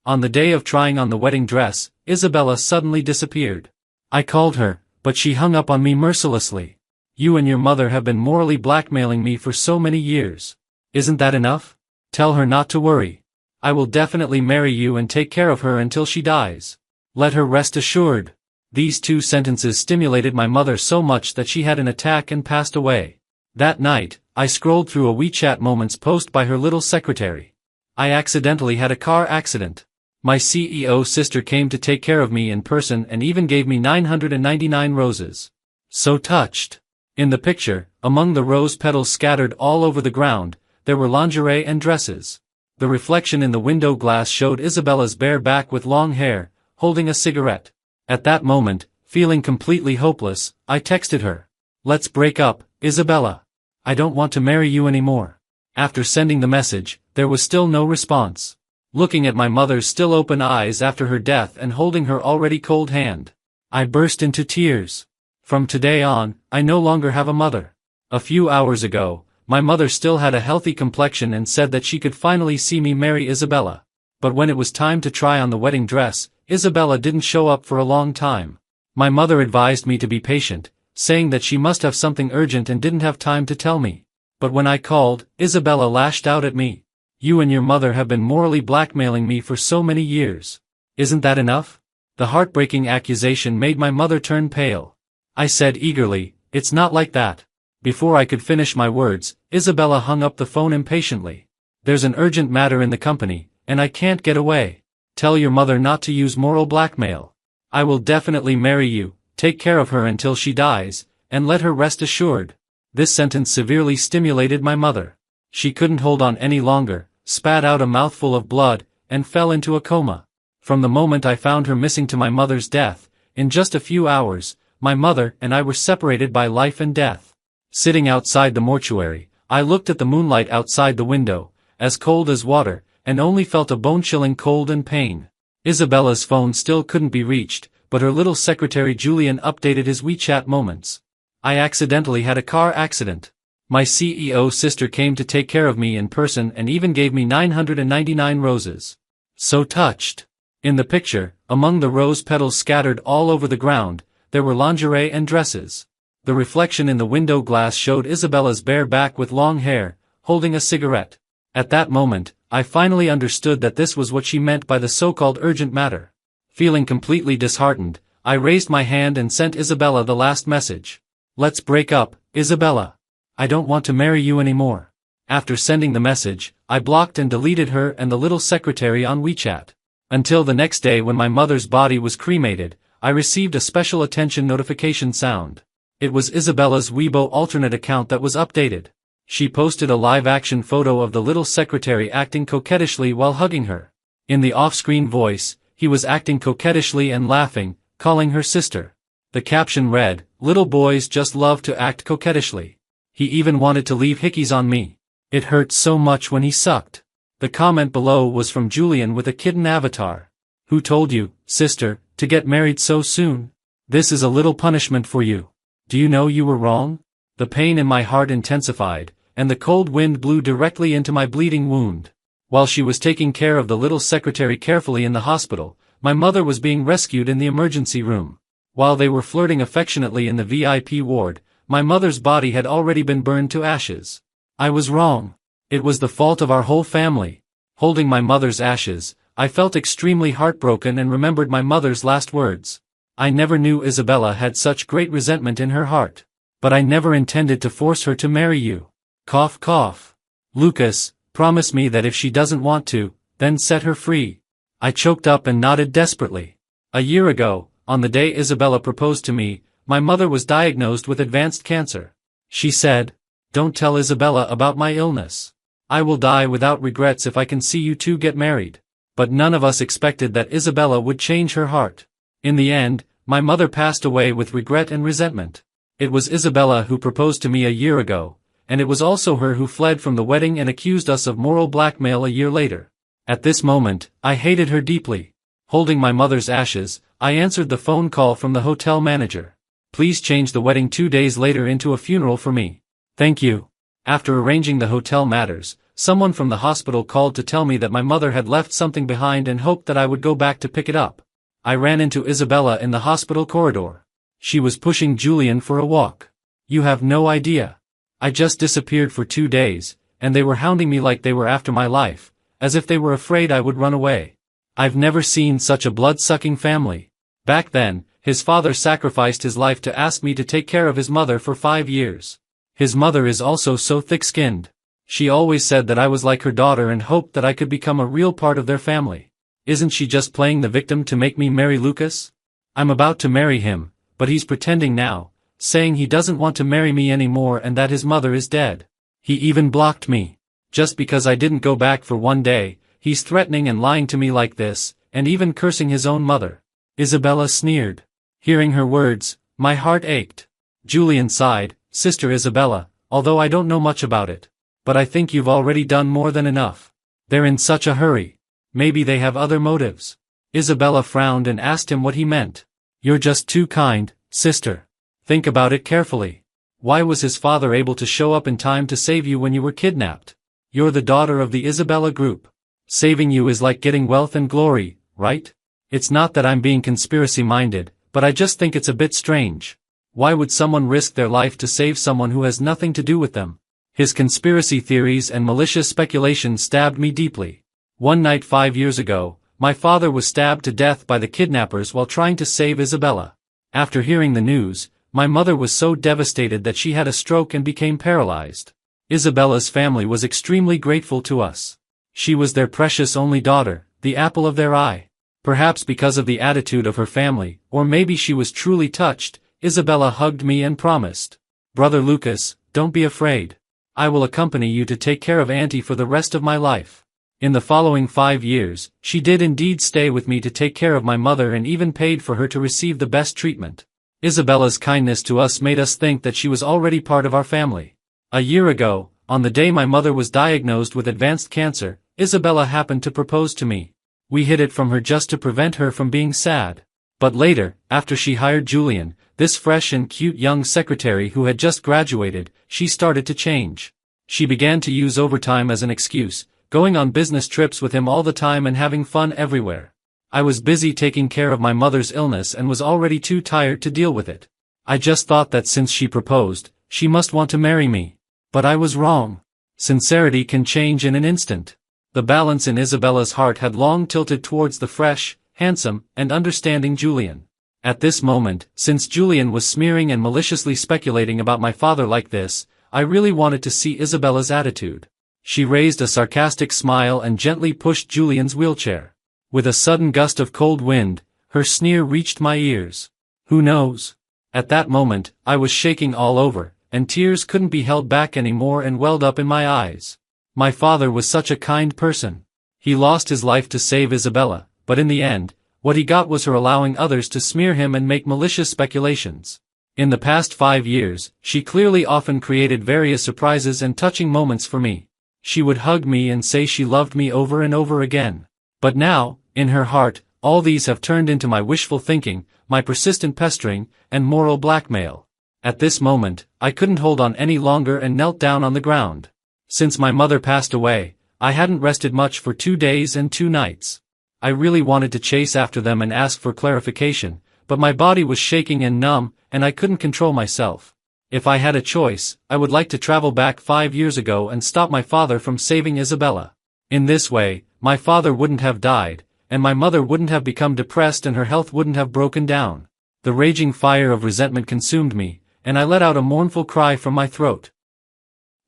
On the day of trying on the wedding dress, Isabella suddenly disappeared. I called her, but she hung up on me mercilessly. You and your mother have been morally blackmailing me for so many years. Isn't that enough? Tell her not to worry. I will definitely marry you and take care of her until she dies. Let her rest assured. These two sentences stimulated my mother so much that she had an attack and passed away. That night, I scrolled through a WeChat Moments post by her little secretary. I accidentally had a car accident. My CEO sister came to take care of me in person and even gave me 999 roses. So touched. In the picture, among the rose petals scattered all over the ground, there were lingerie and dresses. The reflection in the window glass showed Isabella's bare back with long hair, holding a cigarette. At that moment, feeling completely hopeless, I texted her. Let's break up, Isabella. I don't want to marry you anymore. After sending the message, there was still no response. Looking at my mother's still open eyes after her death and holding her already cold hand, I burst into tears. From today on, I no longer have a mother. A few hours ago, my mother still had a healthy complexion and said that she could finally see me marry Isabella. But when it was time to try on the wedding dress, Isabella didn't show up for a long time. My mother advised me to be patient, saying that she must have something urgent and didn't have time to tell me. But when I called, Isabella lashed out at me. You and your mother have been morally blackmailing me for so many years. Isn't that enough? The heartbreaking accusation made my mother turn pale. I said eagerly, it's not like that. Before I could finish my words, Isabella hung up the phone impatiently. There's an urgent matter in the company, and I can't get away. Tell your mother not to use moral blackmail. I will definitely marry you, take care of her until she dies, and let her rest assured. This sentence severely stimulated my mother. She couldn't hold on any longer, spat out a mouthful of blood, and fell into a coma. From the moment I found her missing to my mother's death, in just a few hours, my mother and I were separated by life and death. Sitting outside the mortuary, I looked at the moonlight outside the window, as cold as water, and only felt a bone-chilling cold and pain. Isabella's phone still couldn't be reached, but her little secretary Julian updated his WeChat Moments. I accidentally had a car accident. My CEO sister came to take care of me in person and even gave me 999 roses. So touched. In the picture, among the rose petals scattered all over the ground, there were lingerie and dresses. The reflection in the window glass showed Isabella's bare back with long hair, holding a cigarette. At that moment, I finally understood that this was what she meant by the so-called urgent matter. Feeling completely disheartened, I raised my hand and sent Isabella the last message. Let's break up, Isabella. I don't want to marry you anymore. After sending the message, I blocked and deleted her and the little secretary on WeChat. Until the next day when my mother's body was cremated, I received a special attention notification sound. It was Isabella's Weibo alternate account that was updated. She posted a live-action photo of the little secretary acting coquettishly while hugging her. In the off-screen voice, he was acting coquettishly and laughing, calling her sister. The caption read, "Little boys just love to act coquettishly. He even wanted to leave hickeys on me. It hurt so much when he sucked." The comment below was from Julian with a kitten avatar. "Who told you, sister, to get married so soon? This is a little punishment for you. Do you know you were wrong?" The pain in my heart intensified, and the cold wind blew directly into my bleeding wound. While she was taking care of the little secretary carefully in the hospital, my mother was being rescued in the emergency room. While they were flirting affectionately in the VIP ward, my mother's body had already been burned to ashes. I was wrong. It was the fault of our whole family. Holding my mother's ashes, I felt extremely heartbroken and remembered my mother's last words. I never knew Isabella had such great resentment in her heart. But I never intended to force her to marry you. Cough cough. Lucas, promise me that if she doesn't want to, then set her free. I choked up and nodded desperately. A year ago, on the day Isabella proposed to me, my mother was diagnosed with advanced cancer. She said, "Don't tell Isabella about my illness. I will die without regrets if I can see you two get married." But none of us expected that Isabella would change her heart. In the end, my mother passed away with regret and resentment. It was Isabella who proposed to me a year ago, and it was also her who fled from the wedding and accused us of moral blackmail a year later. At this moment, I hated her deeply. Holding my mother's ashes, I answered the phone call from the hotel manager. "Please change the wedding 2 days later into a funeral for me. Thank you." After arranging the hotel matters, Someone from the hospital called to tell me that my mother had left something behind and hoped that I would go back to pick it up. I ran into Isabella in the hospital corridor. She was pushing Julian for a walk. You have no idea. I just disappeared for 2 days, and they were hounding me like they were after my life, as if they were afraid I would run away. I've never seen such a blood-sucking family. Back then, his father sacrificed his life to ask me to take care of his mother for 5 years. His mother is also so thick-skinned. She always said that I was like her daughter and hoped that I could become a real part of their family. Isn't she just playing the victim to make me marry Lucas? I'm about to marry him, but he's pretending now, saying he doesn't want to marry me anymore and that his mother is dead. He even blocked me. Just because I didn't go back for 1 day, he's threatening and lying to me like this, and even cursing his own mother. Isabella sneered. Hearing her words, my heart ached. Julian sighed, Sister Isabella, although I don't know much about it. But I think you've already done more than enough. They're in such a hurry. Maybe they have other motives. Isabella frowned and asked him what he meant. You're just too kind, sister. Think about it carefully. Why was his father able to show up in time to save you when you were kidnapped? You're the daughter of the Isabella group. Saving you is like getting wealth and glory, right? It's not that I'm being conspiracy-minded, but I just think it's a bit strange. Why would someone risk their life to save someone who has nothing to do with them? His conspiracy theories and malicious speculation stabbed me deeply. One night 5 years ago, my father was stabbed to death by the kidnappers while trying to save Isabella. After hearing the news, my mother was so devastated that she had a stroke and became paralyzed. Isabella's family was extremely grateful to us. She was their precious only daughter, the apple of their eye. Perhaps because of the attitude of her family, or maybe she was truly touched, Isabella hugged me and promised, Brother Lucas, don't be afraid. I will accompany you to take care of Auntie for the rest of my life. In the following 5 years, she did indeed stay with me to take care of my mother and even paid for her to receive the best treatment. Isabella's kindness to us made us think that she was already part of our family. A year ago, on the day my mother was diagnosed with advanced cancer, Isabella happened to propose to me. We hid it from her just to prevent her from being sad. But later, after she hired Julian, this fresh and cute young secretary who had just graduated, she started to change. She began to use overtime as an excuse, going on business trips with him all the time and having fun everywhere. I was busy taking care of my mother's illness and was already too tired to deal with it. I just thought that since she proposed, she must want to marry me. But I was wrong. Sincerity can change in an instant. The balance in Isabella's heart had long tilted towards the fresh, handsome, and understanding Julian. At this moment, since Julian was smearing and maliciously speculating about my father like this, I really wanted to see Isabella's attitude. She raised a sarcastic smile and gently pushed Julian's wheelchair. With a sudden gust of cold wind, her sneer reached my ears. Who knows? At that moment, I was shaking all over, and tears couldn't be held back anymore and welled up in my eyes. My father was such a kind person. He lost his life to save Isabella, but in the end, what he got was her allowing others to smear him and make malicious speculations. In the past 5 years, she clearly often created various surprises and touching moments for me. She would hug me and say she loved me over and over again. But now, in her heart, all these have turned into my wishful thinking, my persistent pestering, and moral blackmail. At this moment, I couldn't hold on any longer and knelt down on the ground. Since my mother passed away, I hadn't rested much for 2 days and 2 nights. I really wanted to chase after them and ask for clarification, but my body was shaking and numb, and I couldn't control myself. If I had a choice, I would like to travel back 5 years ago and stop my father from saving Isabella. In this way, my father wouldn't have died, and my mother wouldn't have become depressed and her health wouldn't have broken down. The raging fire of resentment consumed me, and I let out a mournful cry from my throat.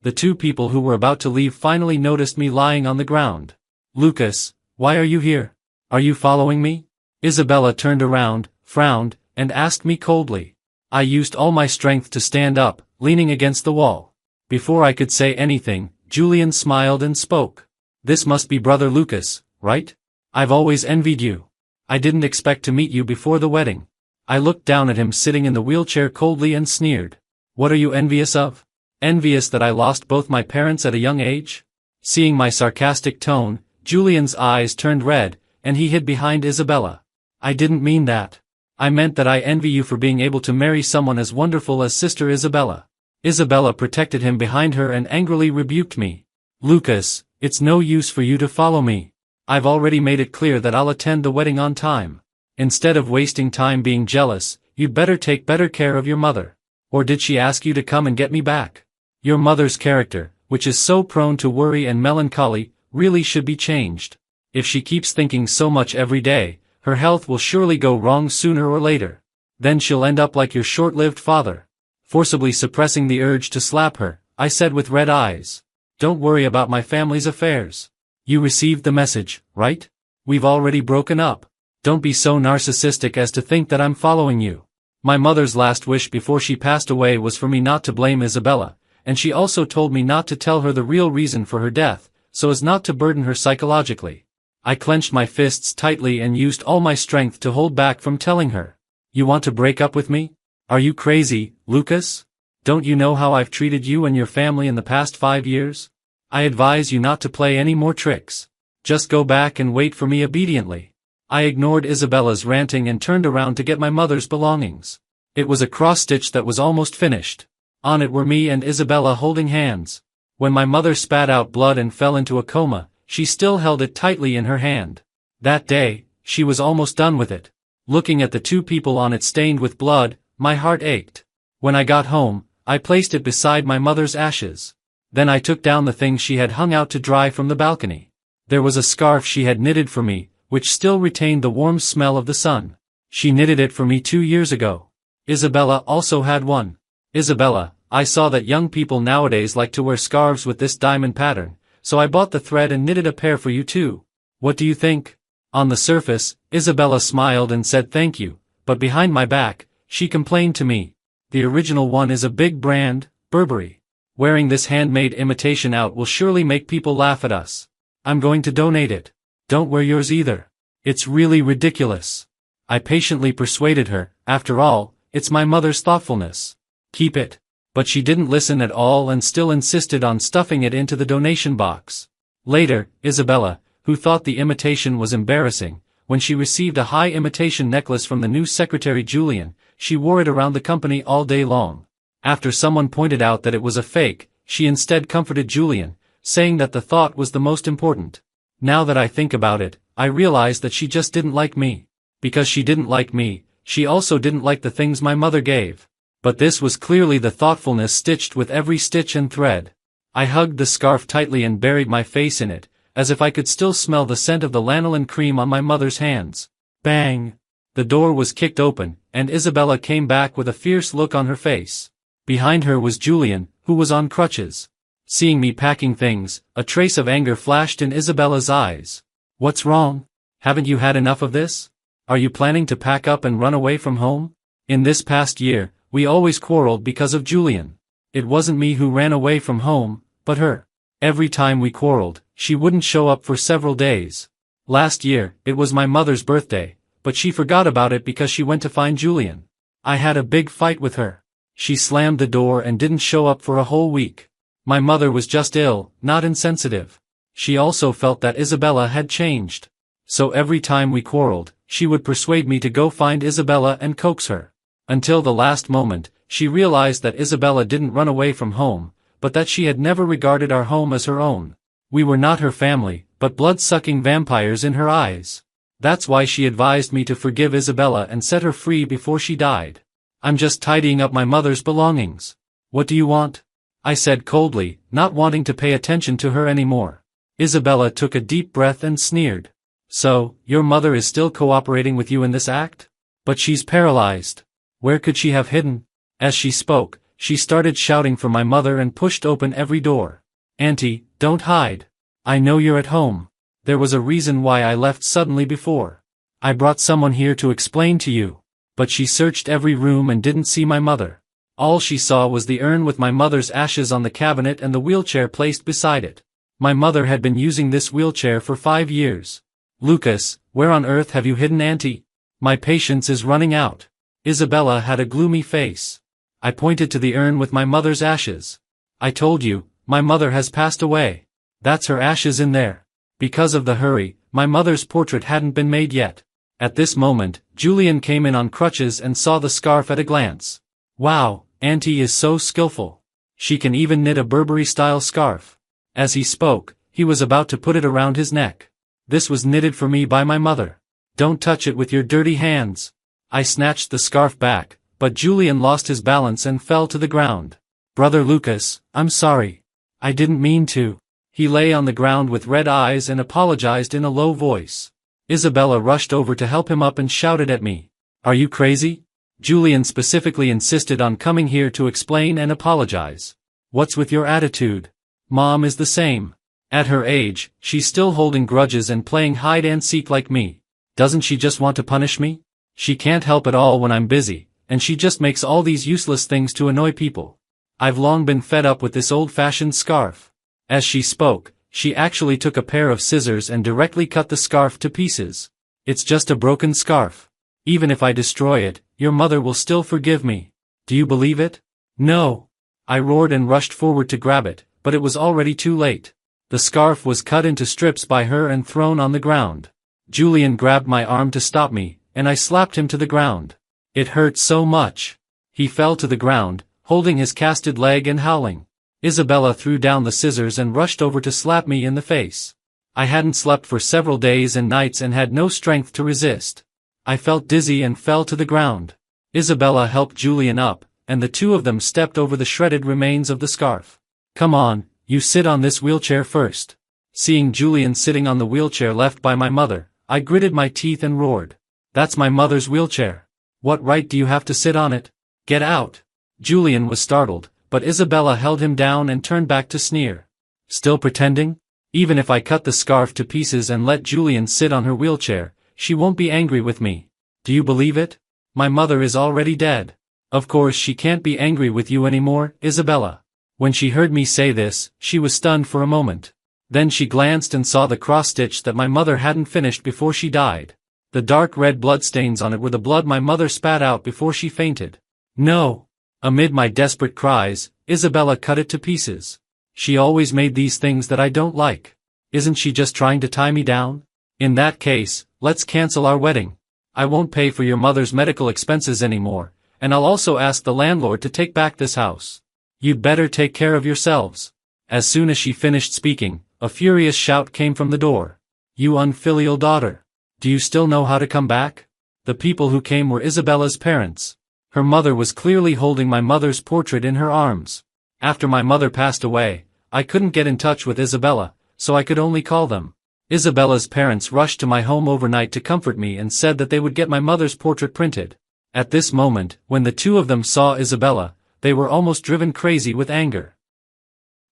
The 2 people who were about to leave finally noticed me lying on the ground. Lucas, why are you here? Are you following me? Isabella turned around, frowned, and asked me coldly. I used all my strength to stand up, leaning against the wall. Before I could say anything, Julian smiled and spoke. This must be Brother Lucas, right? I've always envied you. I didn't expect to meet you before the wedding. I looked down at him sitting in the wheelchair coldly and sneered. What are you envious of? Envious that I lost both my parents at a young age? Seeing my sarcastic tone, Julian's eyes turned red, and he hid behind Isabella. I didn't mean that. I meant that I envy you for being able to marry someone as wonderful as Sister Isabella. Isabella protected him behind her and angrily rebuked me. Lucas, it's no use for you to follow me. I've already made it clear that I'll attend the wedding on time. Instead of wasting time being jealous, you'd better take better care of your mother. Or did she ask you to come and get me back? Your mother's character, which is so prone to worry and melancholy, really should be changed. If she keeps thinking so much every day, her health will surely go wrong sooner or later. Then she'll end up like your short-lived father. Forcibly suppressing the urge to slap her, I said with red eyes. Don't worry about my family's affairs. You received the message, right? We've already broken up. Don't be so narcissistic as to think that I'm following you. My mother's last wish before she passed away was for me not to blame Isabella, and she also told me not to tell her the real reason for her death, so as not to burden her psychologically. I clenched my fists tightly and used all my strength to hold back from telling her. You want to break up with me? Are you crazy, Lucas? Don't you know how I've treated you and your family in the past 5 years? I advise you not to play any more tricks. Just go back and wait for me obediently. I ignored Isabella's ranting and turned around to get my mother's belongings. It was a cross-stitch that was almost finished. On it were me and Isabella holding hands. When my mother spat out blood and fell into a coma, she still held it tightly in her hand. That day, she was almost done with it. Looking at the 2 people on it stained with blood, my heart ached. When I got home, I placed it beside my mother's ashes. Then I took down the things she had hung out to dry from the balcony. There was a scarf she had knitted for me, which still retained the warm smell of the sun. She knitted it for me 2 years ago. Isabella also had one. Isabella, I saw that young people nowadays like to wear scarves with this diamond pattern, so I bought the thread and knitted a pair for you too. What do you think? On the surface, Isabella smiled and said thank you, but behind my back, she complained to me. The original one is a big brand, Burberry. Wearing this handmade imitation out will surely make people laugh at us. I'm going to donate it. Don't wear yours either. It's really ridiculous. I patiently persuaded her, after all, it's my mother's thoughtfulness. Keep it. But she didn't listen at all and still insisted on stuffing it into the donation box. Later, Isabella, who thought the imitation was embarrassing, when she received a high imitation necklace from the new secretary Julian, she wore it around the company all day long. After someone pointed out that it was a fake, she instead comforted Julian, saying that the thought was the most important. Now that I think about it, I realize that she just didn't like me. Because she didn't like me, she also didn't like the things my mother gave. But this was clearly the thoughtfulness stitched with every stitch and thread. I hugged the scarf tightly and buried my face in it, as if I could still smell the scent of the lanolin cream on my mother's hands. Bang! The door was kicked open, and Isabella came back with a fierce look on her face. Behind her was Julian, who was on crutches. Seeing me packing things, a trace of anger flashed in Isabella's eyes. What's wrong? Haven't you had enough of this? Are you planning to pack up and run away from home? In this past year, we always quarreled because of Julian. It wasn't me who ran away from home, but her. Every time we quarreled, she wouldn't show up for several days. Last year, it was my mother's birthday, but she forgot about it because she went to find Julian. I had a big fight with her. She slammed the door and didn't show up for a whole week. My mother was just ill, not insensitive. She also felt that Isabella had changed. So every time we quarreled, she would persuade me to go find Isabella and coax her. Until the last moment, she realized that Isabella didn't run away from home, but that she had never regarded our home as her own. We were not her family, but blood-sucking vampires in her eyes. That's why she advised me to forgive Isabella and set her free before she died. I'm just tidying up my mother's belongings. What do you want? I said coldly, not wanting to pay attention to her anymore. Isabella took a deep breath and sneered. So, your mother is still cooperating with you in this act? But she's paralyzed. Where could she have hidden? As she spoke, she started shouting for my mother and pushed open every door. Auntie, don't hide. I know you're at home. There was a reason why I left suddenly before. I brought someone here to explain to you. But she searched every room and didn't see my mother. All she saw was the urn with my mother's ashes on the cabinet and the wheelchair placed beside it. My mother had been using this wheelchair for 5 years. Lucas, where on earth have you hidden Auntie? My patience is running out. Isabella had a gloomy face. I pointed to the urn with my mother's ashes. I told you, my mother has passed away. That's her ashes in there. Because of the hurry, my mother's portrait hadn't been made yet. At this moment, Julian came in on crutches and saw the scarf at a glance. Wow, Auntie is so skillful. She can even knit a Burberry-style scarf. As he spoke, he was about to put it around his neck. This was knitted for me by my mother. Don't touch it with your dirty hands. I snatched the scarf back, but Julian lost his balance and fell to the ground. Brother Lucas, I'm sorry. I didn't mean to. He lay on the ground with red eyes and apologized in a low voice. Isabella rushed over to help him up and shouted at me. Are you crazy? Julian specifically insisted on coming here to explain and apologize. What's with your attitude? Mom is the same. At her age, she's still holding grudges and playing hide and seek like me. Doesn't she just want to punish me? She can't help it all when I'm busy, and she just makes all these useless things to annoy people. I've long been fed up with this old-fashioned scarf. As she spoke, she actually took a pair of scissors and directly cut the scarf to pieces. It's just a broken scarf. Even if I destroy it, your mother will still forgive me. Do you believe it? No. I roared and rushed forward to grab it, but it was already too late. The scarf was cut into strips by her and thrown on the ground. Julian grabbed my arm to stop me, and I slapped him to the ground. It hurt so much. He fell to the ground, holding his casted leg and howling. Isabella threw down the scissors and rushed over to slap me in the face. I hadn't slept for several days and nights and had no strength to resist. I felt dizzy and fell to the ground. Isabella helped Julian up, and the two of them stepped over the shredded remains of the scarf. Come on, you sit on this wheelchair first. Seeing Julian sitting on the wheelchair left by my mother, I gritted my teeth and roared. That's my mother's wheelchair. What right do you have to sit on it? Get out. Julian was startled, but Isabella held him down and turned back to sneer. Still pretending? Even if I cut the scarf to pieces and let Julian sit on her wheelchair, she won't be angry with me. Do you believe it? My mother is already dead. Of course she can't be angry with you anymore, Isabella. When she heard me say this, she was stunned for a moment. Then she glanced and saw the cross-stitch that my mother hadn't finished before she died. The dark red bloodstains on it were the blood my mother spat out before she fainted. No! Amid my desperate cries, Isabella cut it to pieces. She always made these things that I don't like. Isn't she just trying to tie me down? In that case, let's cancel our wedding. I won't pay for your mother's medical expenses anymore, and I'll also ask the landlord to take back this house. You'd better take care of yourselves. As soon as she finished speaking, a furious shout came from the door. You unfilial daughter. Do you still know how to come back? The people who came were Isabella's parents. Her mother was clearly holding my mother's portrait in her arms. After my mother passed away, I couldn't get in touch with Isabella, so I could only call them. Isabella's parents rushed to my home overnight to comfort me and said that they would get my mother's portrait printed. At this moment, when the two of them saw Isabella, they were almost driven crazy with anger.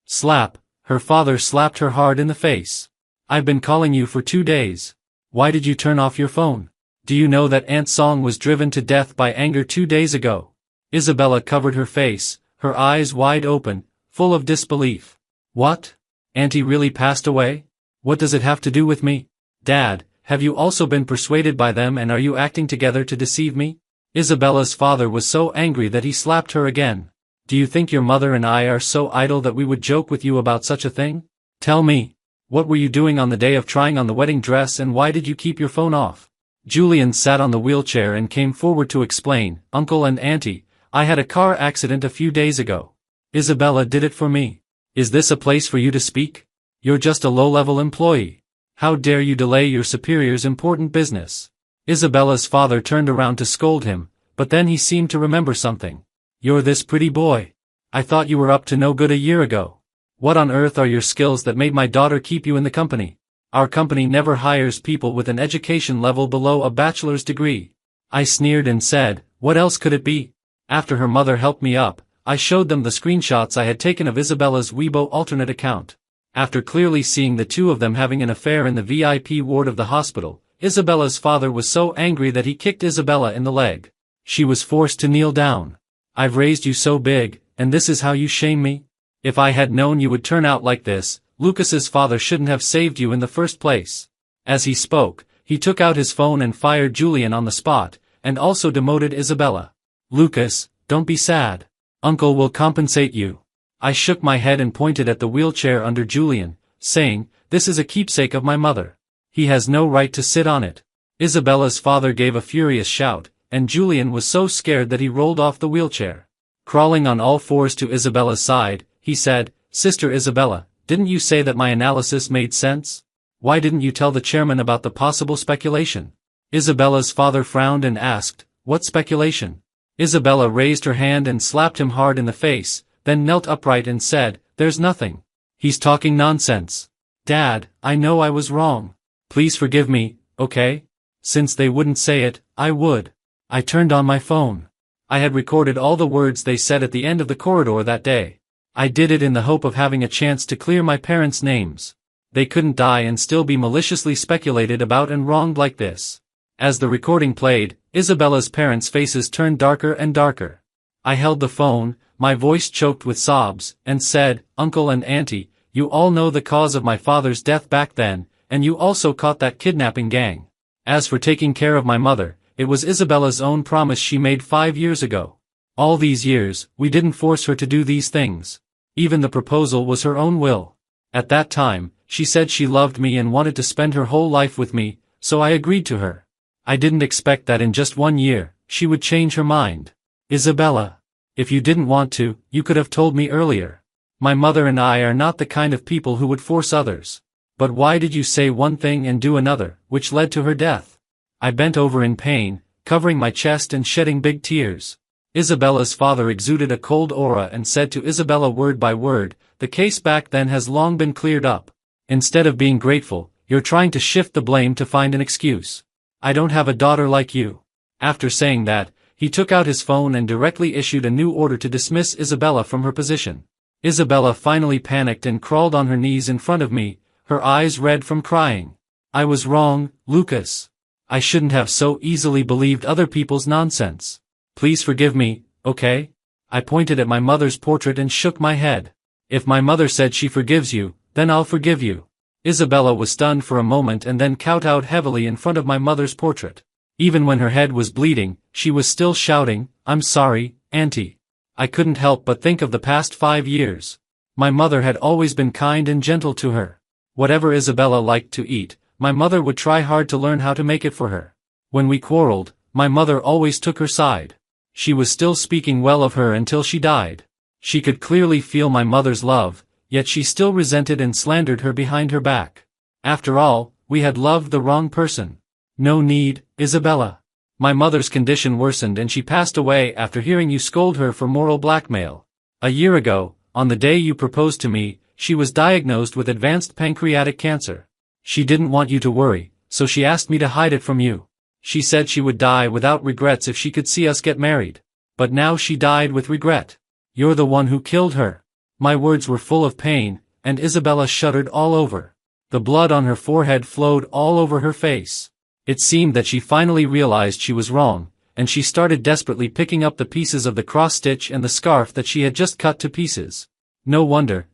Slap. Her father slapped her hard in the face. I've been calling you for 2 days. Why did you turn off your phone? Do you know that Aunt Song was driven to death by anger 2 days ago? Isabella covered her face, her eyes wide open, full of disbelief. What? Auntie really passed away? What does it have to do with me? Dad, have you also been persuaded by them and are you acting together to deceive me? Isabella's father was so angry that he slapped her again. Do you think your mother and I are so idle that we would joke with you about such a thing? Tell me, what were you doing on the day of trying on the wedding dress and why did you keep your phone off? Julian sat on the wheelchair and came forward to explain, Uncle and Auntie, I had a car accident a few days ago. Isabella did it for me. Is this a place for you to speak? You're just a low-level employee. How dare you delay your superior's important business? Isabella's father turned around to scold him, but then he seemed to remember something. You're this pretty boy. I thought you were up to no good a year ago. What on earth are your skills that made my daughter keep you in the company? Our company never hires people with an education level below a bachelor's degree. I sneered and said, what else could it be? After her mother helped me up, I showed them the screenshots I had taken of Isabella's Weibo alternate account. After clearly seeing the two of them having an affair in the VIP ward of the hospital, Isabella's father was so angry that he kicked Isabella in the leg. She was forced to kneel down. I've raised you so big, and this is how you shame me? If I had known you would turn out like this, Lucas's father shouldn't have saved you in the first place. As he spoke, he took out his phone and fired Julian on the spot, and also demoted Isabella. Lucas, don't be sad. Uncle will compensate you. I shook my head and pointed at the wheelchair under Julian, saying, this is a keepsake of my mother. He has no right to sit on it. Isabella's father gave a furious shout, and Julian was so scared that he rolled off the wheelchair. Crawling on all fours to Isabella's side, he said, Sister Isabella, didn't you say that my analysis made sense? Why didn't you tell the chairman about the possible speculation? Isabella's father frowned and asked, what speculation? Isabella raised her hand and slapped him hard in the face, then knelt upright and said, there's nothing. He's talking nonsense. Dad, I know I was wrong. Please forgive me, okay? Since they wouldn't say it, I would. I turned on my phone. I had recorded all the words they said at the end of the corridor that day. I did it in the hope of having a chance to clear my parents' names. They couldn't die and still be maliciously speculated about and wronged like this. As the recording played, Isabella's parents' faces turned darker and darker. I held the phone, my voice choked with sobs, and said, Uncle and Auntie, you all know the cause of my father's death back then, and you also caught that kidnapping gang. As for taking care of my mother, it was Isabella's own promise she made 5 years ago. All these years, we didn't force her to do these things. Even the proposal was her own will. At that time, she said she loved me and wanted to spend her whole life with me, so I agreed to her. I didn't expect that in just 1 year, she would change her mind. Isabella, if you didn't want to, you could have told me earlier. My mother and I are not the kind of people who would force others. But why did you say one thing and do another, which led to her death? I bent over in pain, covering my chest and shedding big tears. Isabella's father exuded a cold aura and said to Isabella word by word, the case back then has long been cleared up. Instead of being grateful, you're trying to shift the blame to find an excuse. I don't have a daughter like you. After saying that, he took out his phone and directly issued a new order to dismiss Isabella from her position. Isabella finally panicked and crawled on her knees in front of me, her eyes red from crying. I was wrong, Lucas. I shouldn't have so easily believed other people's nonsense. Please forgive me, okay? I pointed at my mother's portrait and shook my head. If my mother said she forgives you, then I'll forgive you. Isabella was stunned for a moment and then kowtowed heavily in front of my mother's portrait. Even when her head was bleeding, she was still shouting, I'm sorry, Auntie. I couldn't help but think of the past 5 years. My mother had always been kind and gentle to her. Whatever Isabella liked to eat, my mother would try hard to learn how to make it for her. When we quarreled, my mother always took her side. She was still speaking well of her until she died. She could clearly feel my mother's love, yet she still resented and slandered her behind her back. After all, we had loved the wrong person. No need, Isabella. My mother's condition worsened and she passed away after hearing you scold her for moral blackmail. A year ago, on the day you proposed to me, she was diagnosed with advanced pancreatic cancer. She didn't want you to worry, so she asked me to hide it from you. She said she would die without regrets if she could see us get married. But now she died with regret. You're the one who killed her. My words were full of pain, and Isabella shuddered all over. The blood on her forehead flowed all over her face. It seemed that she finally realized she was wrong, and she started desperately picking up the pieces of the cross-stitch and the scarf that she had just cut to pieces. No wonder,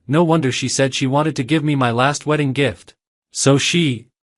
she said she wanted to give me my last wedding gift.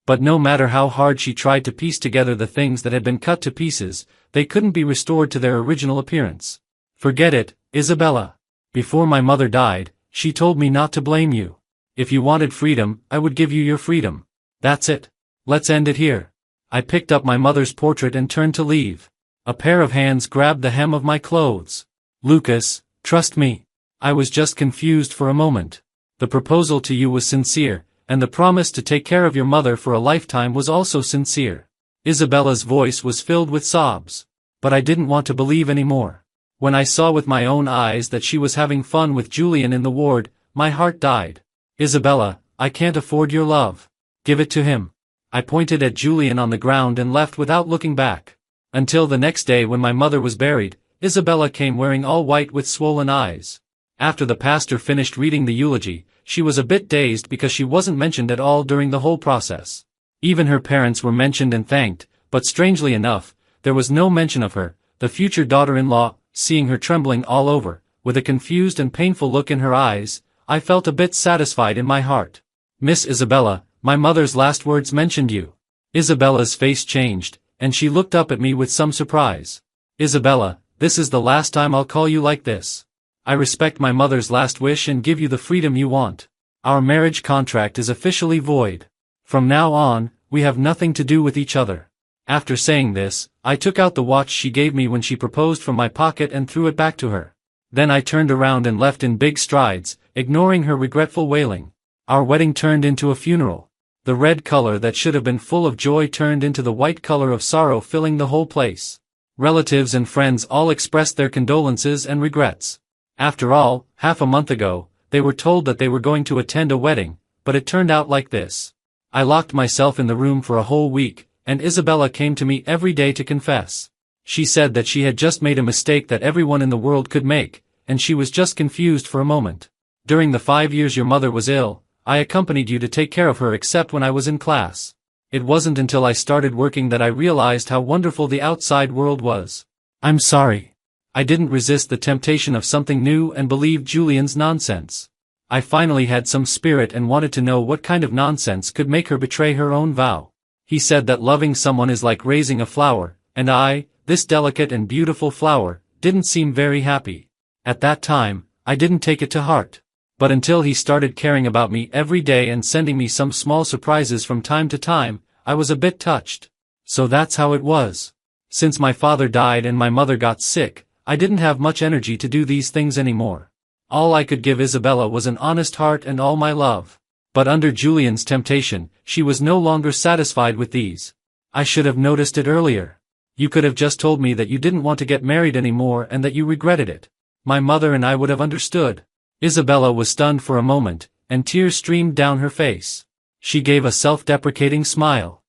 But no matter how hard she tried to piece together the things that had been cut to pieces, they couldn't be restored to their original appearance. Forget it, Isabella. Before my mother died, she told me not to blame you. If you wanted freedom, I would give you your freedom. That's it. Let's end it here. I picked up my mother's portrait and turned to leave. A pair of hands grabbed the hem of my clothes. Lucas, trust me. I was just confused for a moment. The proposal to you was sincere, and the promise to take care of your mother for a lifetime was also sincere. Isabella's voice was filled with sobs. But I didn't want to believe anymore. When I saw with my own eyes that she was having fun with Julian in the ward, my heart died. Isabella, I can't afford your love. Give it to him. I pointed at Julian on the ground and left without looking back. Until the next day when my mother was buried, Isabella came wearing all white with swollen eyes. After the pastor finished reading the eulogy, she was a bit dazed because she wasn't mentioned at all during the whole process. Even her parents were mentioned and thanked, but strangely enough, there was no mention of her, the future daughter-in-law. Seeing her trembling all over, with a confused and painful look in her eyes, I felt a bit satisfied in my heart. Miss Isabella, my mother's last words mentioned you. Isabella's face changed, and she looked up at me with some surprise. Isabella, this is the last time I'll call you like this. I respect my mother's last wish and give you the freedom you want. Our marriage contract is officially void. From now on, we have nothing to do with each other. After saying this, I took out the watch she gave me when she proposed from my pocket and threw it back to her. Then I turned around and left in big strides, ignoring her regretful wailing. Our wedding turned into a funeral. The red color that should have been full of joy turned into the white color of sorrow, filling the whole place. Relatives and friends all expressed their condolences and regrets. After all, half a month ago, they were told that they were going to attend a wedding, but it turned out like this. I locked myself in the room for a whole week, and Isabella came to me every day to confess. She said that she had just made a mistake that everyone in the world could make, and she was just confused for a moment. During the 5 years your mother was ill, I accompanied you to take care of her except when I was in class. It wasn't until I started working that I realized how wonderful the outside world was. I'm sorry. I didn't resist the temptation of something new and believed Julian's nonsense. I finally had some spirit and wanted to know what kind of nonsense could make her betray her own vow. He said that loving someone is like raising a flower, and I, this delicate and beautiful flower, didn't seem very happy. At that time, I didn't take it to heart. But until he started caring about me every day and sending me some small surprises from time to time, I was a bit touched. So that's how it was. Since my father died and my mother got sick, I didn't have much energy to do these things anymore. All I could give Isabella was an honest heart and all my love. But under Julian's temptation, she was no longer satisfied with these. I should have noticed it earlier. You could have just told me that you didn't want to get married anymore and that you regretted it. My mother and I would have understood. Isabella was stunned for a moment, and tears streamed down her face. She gave a self-deprecating smile.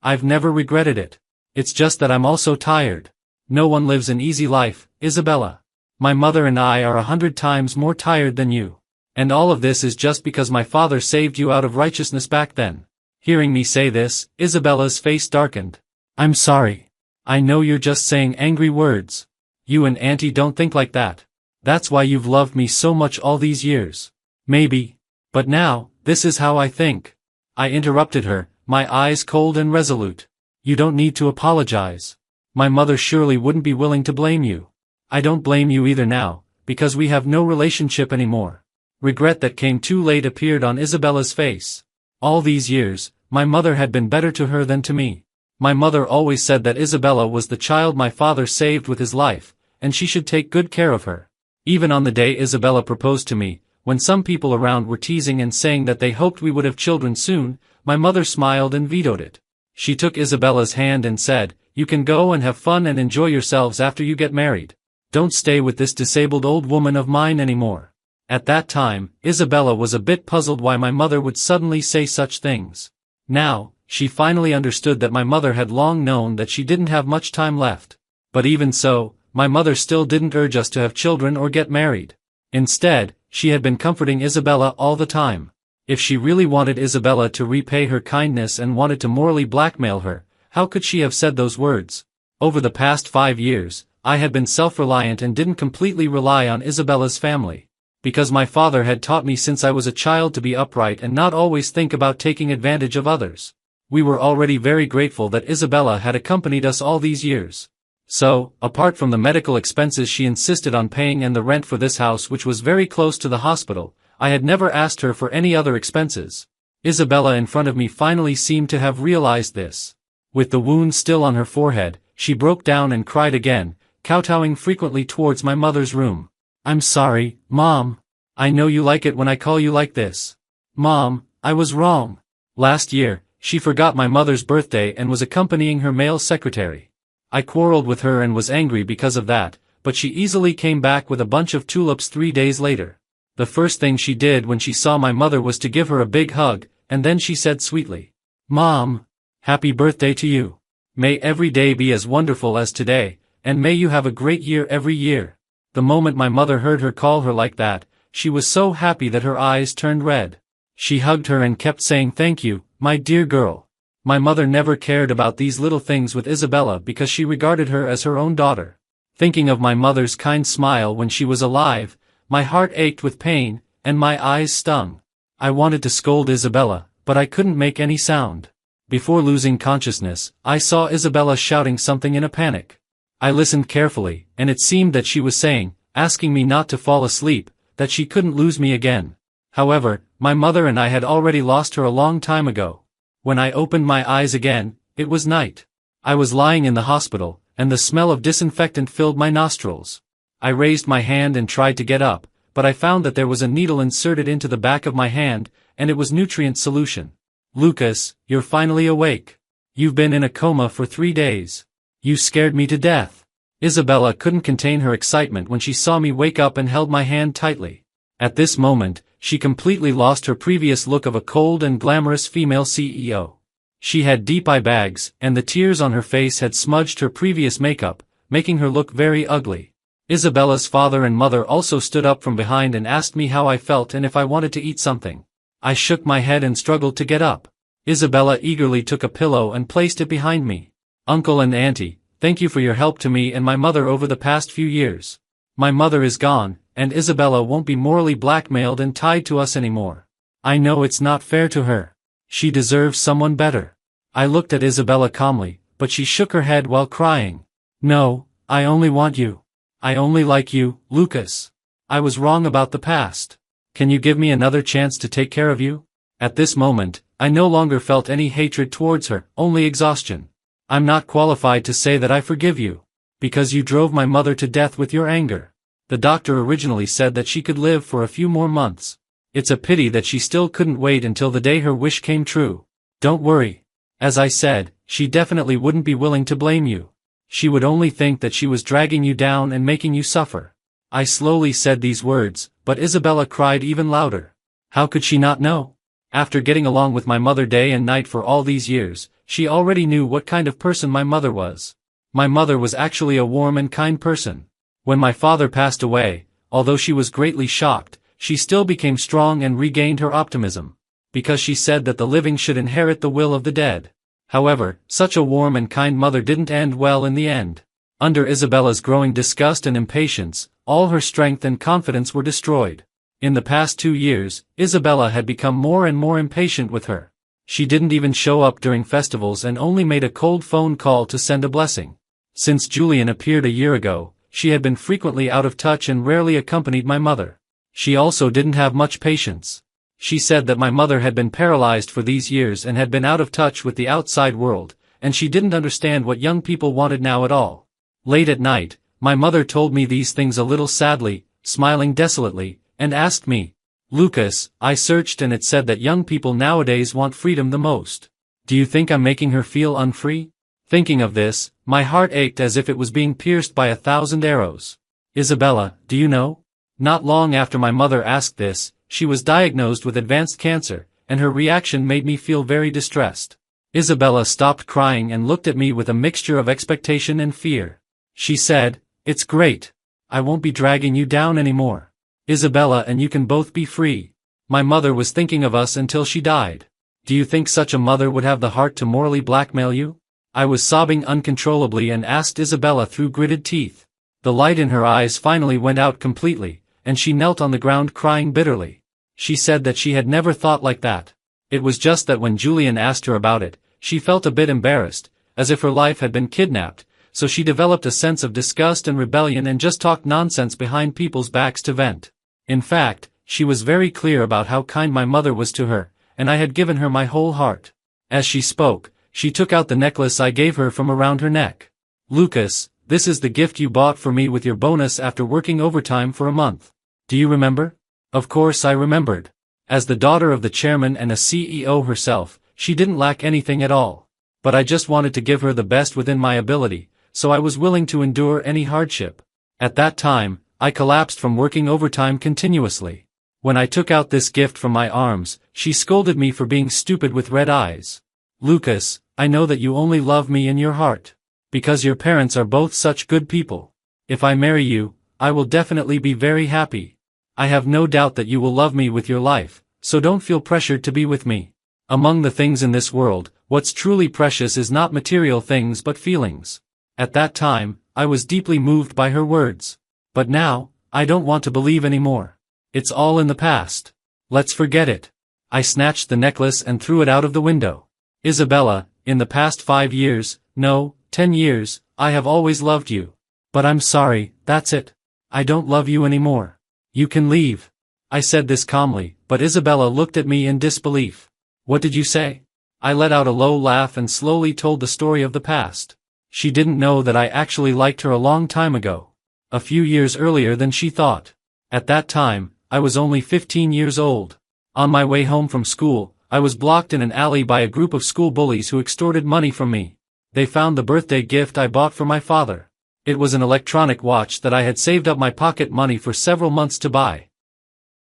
I've never regretted it. It's just that I'm also tired. No one lives an easy life, Isabella. My mother and I are 100 times more tired than you. And all of this is just because my father saved you out of righteousness back then. Hearing me say this, Isabella's face darkened. I'm sorry. I know you're just saying angry words. You and Auntie don't think like that. That's why you've loved me so much all these years. Maybe. But now, this is how I think. I interrupted her, my eyes cold and resolute. You don't need to apologize. My mother surely wouldn't be willing to blame you. I don't blame you either now, because we have no relationship anymore. Regret that came too late appeared on Isabella's face. All these years, my mother had been better to her than to me. My mother always said that Isabella was the child my father saved with his life, and she should take good care of her. Even on the day Isabella proposed to me, when some people around were teasing and saying that they hoped we would have children soon, my mother smiled and vetoed it. She took Isabella's hand and said, "You can go and have fun and enjoy yourselves after you get married. Don't stay with this disabled old woman of mine anymore." At that time, Isabella was a bit puzzled why my mother would suddenly say such things. Now, she finally understood that my mother had long known that she didn't have much time left. But even so, my mother still didn't urge us to have children or get married. Instead, she had been comforting Isabella all the time. If she really wanted Isabella to repay her kindness and wanted to morally blackmail her, how could she have said those words? Over the past 5 years, I had been self-reliant and didn't completely rely on Isabella's family. Because my father had taught me since I was a child to be upright and not always think about taking advantage of others. We were already very grateful that Isabella had accompanied us all these years. So, apart from the medical expenses she insisted on paying and the rent for this house which was very close to the hospital, I had never asked her for any other expenses. Isabella in front of me finally seemed to have realized this. With the wound still on her forehead, she broke down and cried again, kowtowing frequently towards my mother's room. "I'm sorry, Mom. I know you like it when I call you like this. Mom, I was wrong." Last year, she forgot my mother's birthday and was accompanying her male secretary. I quarreled with her and was angry because of that, but she easily came back with a bunch of tulips 3 days later. The first thing she did when she saw my mother was to give her a big hug, and then she said sweetly, "Mom, happy birthday to you. May every day be as wonderful as today, and may you have a great year every year." The moment my mother heard her call her like that, she was so happy that her eyes turned red. She hugged her and kept saying thank you, my dear girl. My mother never cared about these little things with Isabella because she regarded her as her own daughter. Thinking of my mother's kind smile when she was alive, my heart ached with pain, and my eyes stung. I wanted to scold Isabella, but I couldn't make any sound. Before losing consciousness, I saw Isabella shouting something in a panic. I listened carefully, and it seemed that she was saying, asking me not to fall asleep, that she couldn't lose me again. However, my mother and I had already lost her a long time ago. When I opened my eyes again, it was night. I was lying in the hospital, and the smell of disinfectant filled my nostrils. I raised my hand and tried to get up, but I found that there was a needle inserted into the back of my hand, and it was nutrient solution. Lucas, you're finally awake. You've been in a coma for 3 days. You scared me to death. Isabella couldn't contain her excitement when she saw me wake up and held my hand tightly. At this moment, she completely lost her previous look of a cold and glamorous female CEO. She had deep eye bags, and the tears on her face had smudged her previous makeup, making her look very ugly. Isabella's father and mother also stood up from behind and asked me how I felt and if I wanted to eat something. I shook my head and struggled to get up. Isabella eagerly took a pillow and placed it behind me. Uncle and Auntie, thank you for your help to me and my mother over the past few years. My mother is gone, and Isabella won't be morally blackmailed and tied to us anymore. I know it's not fair to her. She deserves someone better. I looked at Isabella calmly, but she shook her head while crying. No, I only want you. I only like you, Lucas. I was wrong about the past. Can you give me another chance to take care of you? At this moment, I no longer felt any hatred towards her, only exhaustion. I'm not qualified to say that I forgive you. Because you drove my mother to death with your anger. The doctor originally said that she could live for a few more months. It's a pity that she still couldn't wait until the day her wish came true. Don't worry. As I said, she definitely wouldn't be willing to blame you. She would only think that she was dragging you down and making you suffer. I slowly said these words, but Isabella cried even louder. How could she not know? After getting along with my mother day and night for all these years, she already knew what kind of person my mother was. My mother was actually a warm and kind person. When my father passed away, although she was greatly shocked, she still became strong and regained her optimism. Because she said that the living should inherit the will of the dead. However, such a warm and kind mother didn't end well in the end. Under Isabella's growing disgust and impatience, all her strength and confidence were destroyed. In the past 2 years, Isabella had become more and more impatient with her. She didn't even show up during festivals and only made a cold phone call to send a blessing. Since Julian appeared a year ago, she had been frequently out of touch and rarely accompanied my mother. She also didn't have much patience. She said that my mother had been paralyzed for these years and had been out of touch with the outside world, and she didn't understand what young people wanted now at all. Late at night, my mother told me these things a little sadly, smiling desolately, and asked me, Lucas, I searched and it said that young people nowadays want freedom the most. Do you think I'm making her feel unfree? Thinking of this, my heart ached as if it was being pierced by 1,000 arrows. Isabella, do you know? Not long after my mother asked this, she was diagnosed with advanced cancer, and her reaction made me feel very distressed. Isabella stopped crying and looked at me with a mixture of expectation and fear. She said, It's great. I won't be dragging you down anymore. Isabella and you can both be free. My mother was thinking of us until she died. Do you think such a mother would have the heart to morally blackmail you? I was sobbing uncontrollably and asked Isabella through gritted teeth. The light in her eyes finally went out completely, and she knelt on the ground crying bitterly. She said that she had never thought like that. It was just that when Julian asked her about it, she felt a bit embarrassed, as if her life had been kidnapped, so she developed a sense of disgust and rebellion and just talked nonsense behind people's backs to vent. In fact, she was very clear about how kind my mother was to her, and I had given her my whole heart. As she spoke, she took out the necklace I gave her from around her neck. Lucas, this is the gift you bought for me with your bonus after working overtime for a month. Do you remember? Of course I remembered. As the daughter of the chairman and a CEO herself, she didn't lack anything at all. But I just wanted to give her the best within my ability, so I was willing to endure any hardship. At that time, I collapsed from working overtime continuously. When I took out this gift from my arms, she scolded me for being stupid with red eyes. Lucas, I know that you only love me in your heart. Because your parents are both such good people. If I marry you, I will definitely be very happy. I have no doubt that you will love me with your life, so don't feel pressured to be with me. Among the things in this world, what's truly precious is not material things but feelings. At that time, I was deeply moved by her words. But now, I don't want to believe anymore. It's all in the past. Let's forget it. I snatched the necklace and threw it out of the window. Isabella, in the past 5 years, no, 10 years, I have always loved you. But I'm sorry, that's it. I don't love you anymore. You can leave. I said this calmly, but Isabella looked at me in disbelief. What did you say? I let out a low laugh and slowly told the story of the past. She didn't know that I actually liked her a long time ago. A few years earlier than she thought. At that time, I was only 15 years old. On my way home from school, I was blocked in an alley by a group of school bullies who extorted money from me. They found the birthday gift I bought for my father. It was an electronic watch that I had saved up my pocket money for several months to buy.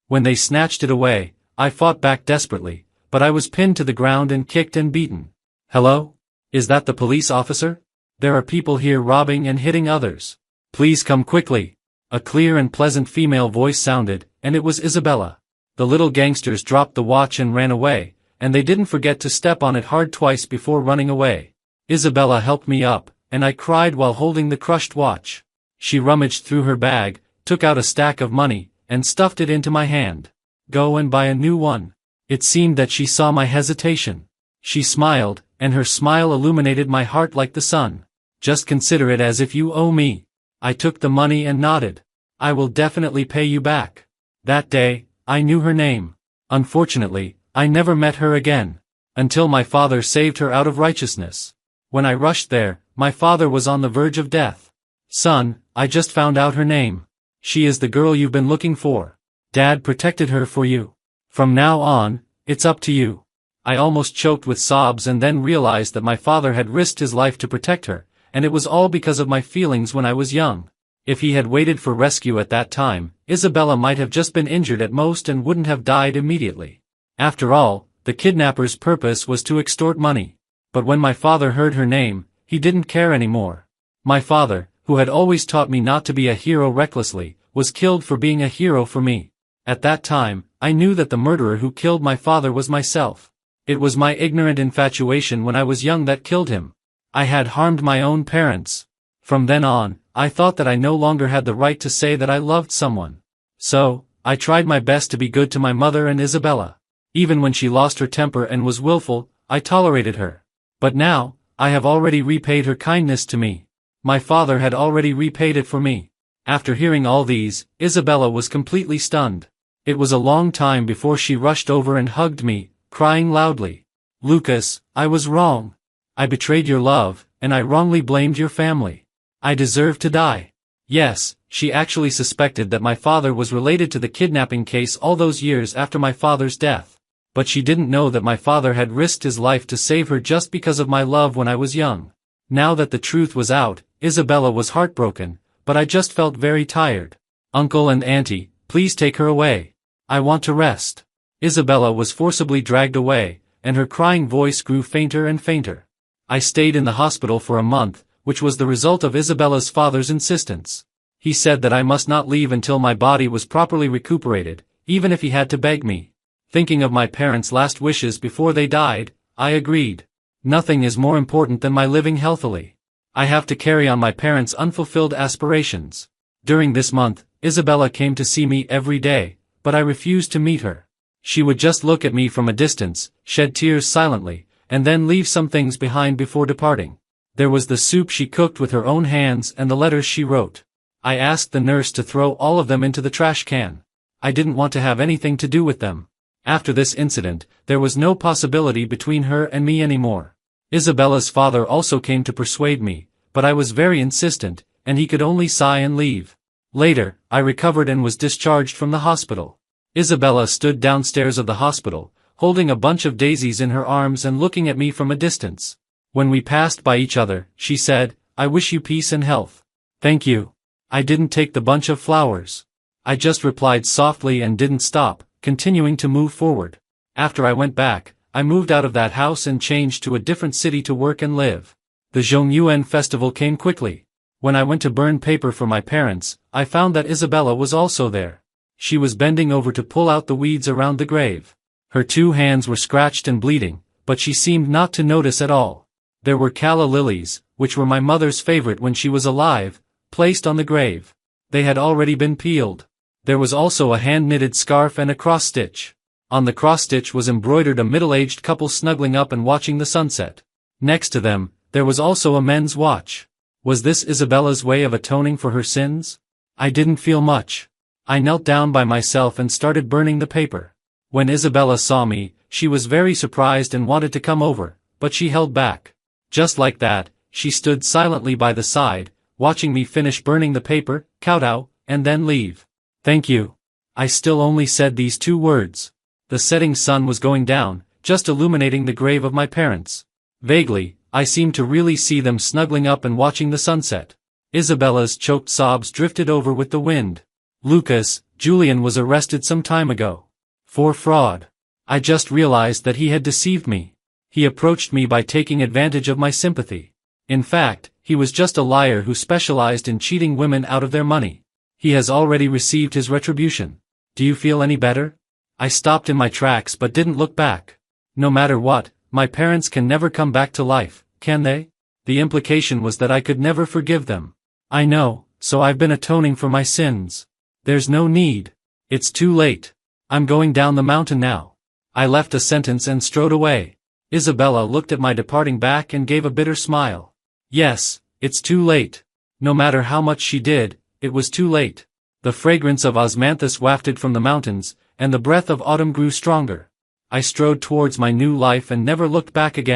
When they snatched it away, I fought back desperately, but I was pinned to the ground and kicked and beaten. "Hello? Is that the police officer? There are people here robbing and hitting others. Please come quickly." A clear and pleasant female voice sounded, and it was Isabella. The little gangsters dropped the watch and ran away, and they didn't forget to step on it hard twice before running away. Isabella helped me up, and I cried while holding the crushed watch. She rummaged through her bag, took out a stack of money, and stuffed it into my hand. "Go and buy a new one." It seemed that she saw my hesitation. She smiled, and her smile illuminated my heart like the sun. "Just consider it as if you owe me." I took the money and nodded. "I will definitely pay you back." That day, I knew her name. Unfortunately, I never met her again. Until my father saved her out of righteousness. When I rushed there, my father was on the verge of death. "Son, I just found out her name. She is the girl you've been looking for. Dad protected her for you. From now on, it's up to you." I almost choked with sobs and then realized that my father had risked his life to protect her, and it was all because of my feelings when I was young. If he had waited for rescue at that time, Isabella might have just been injured at most and wouldn't have died immediately. After all, the kidnapper's purpose was to extort money. But when my father heard her name, he didn't care anymore. My father, who had always taught me not to be a hero recklessly, was killed for being a hero for me. At that time, I knew that the murderer who killed my father was myself. It was my ignorant infatuation when I was young that killed him. I had harmed my own parents. From then on, I thought that I no longer had the right to say that I loved someone. So, I tried my best to be good to my mother and Isabella. Even when she lost her temper and was willful, I tolerated her. But now, I have already repaid her kindness to me. My father had already repaid it for me. After hearing all these, Isabella was completely stunned. It was a long time before she rushed over and hugged me, crying loudly. "Lucas, I was wrong. I betrayed your love, and I wrongly blamed your family. I deserve to die." Yes, she actually suspected that my father was related to the kidnapping case all those years after my father's death. But she didn't know that my father had risked his life to save her just because of my love when I was young. Now that the truth was out, Isabella was heartbroken, but I just felt very tired. "Uncle and Auntie, please take her away. I want to rest." Isabella was forcibly dragged away, and her crying voice grew fainter and fainter. I stayed in the hospital for a month, which was the result of Isabella's father's insistence. He said that I must not leave until my body was properly recuperated, even if he had to beg me. Thinking of my parents' last wishes before they died, I agreed. Nothing is more important than my living healthily. I have to carry on my parents' unfulfilled aspirations. During this month, Isabella came to see me every day, but I refused to meet her. She would just look at me from a distance, shed tears silently, and then leave some things behind before departing. There was the soup she cooked with her own hands and the letters she wrote. I asked the nurse to throw all of them into the trash can. I didn't want to have anything to do with them. After this incident, there was no possibility between her and me anymore. Isabella's father also came to persuade me, but I was very insistent, and he could only sigh and leave. Later, I recovered and was discharged from the hospital. Isabella stood downstairs of the hospital, holding a bunch of daisies in her arms and looking at me from a distance. When we passed by each other, she said, "I wish you peace and health." "Thank you." I didn't take the bunch of flowers. I just replied softly and didn't stop, continuing to move forward. After I went back, I moved out of that house and changed to a different city to work and live. The Zhongyuan festival came quickly. When I went to burn paper for my parents, I found that Isabella was also there. She was bending over to pull out the weeds around the grave. Her 2 hands were scratched and bleeding, but she seemed not to notice at all. There were calla lilies, which were my mother's favorite when she was alive, placed on the grave. They had already been peeled. There was also a hand-knitted scarf and a cross-stitch. On the cross-stitch was embroidered a middle-aged couple snuggling up and watching the sunset. Next to them, there was also a men's watch. Was this Isabella's way of atoning for her sins? I didn't feel much. I knelt down by myself and started burning the paper. When Isabella saw me, she was very surprised and wanted to come over, but she held back. Just like that, she stood silently by the side, watching me finish burning the paper, kowtow, and then leave. Thank you. I still only said these 2 words. The setting sun was going down, just illuminating the grave of my parents. Vaguely, I seemed to really see them snuggling up and watching the sunset. Isabella's choked sobs drifted over with the wind. Lucas, Julian was arrested some time ago. For fraud. I just realized that he had deceived me. He approached me by taking advantage of my sympathy. In fact, he was just a liar who specialized in cheating women out of their money. He has already received his retribution. Do you feel any better? I stopped in my tracks but didn't look back. No matter what, my parents can never come back to life, can they? The implication was that I could never forgive them. I know, so I've been atoning for my sins. There's no need. It's too late. I'm going down the mountain now. I left a sentence and strode away. Isabella looked at my departing back and gave a bitter smile. Yes, it's too late. No matter how much she did, it was too late. The fragrance of osmanthus wafted from the mountains, and the breath of autumn grew stronger. I strode towards my new life and never looked back again.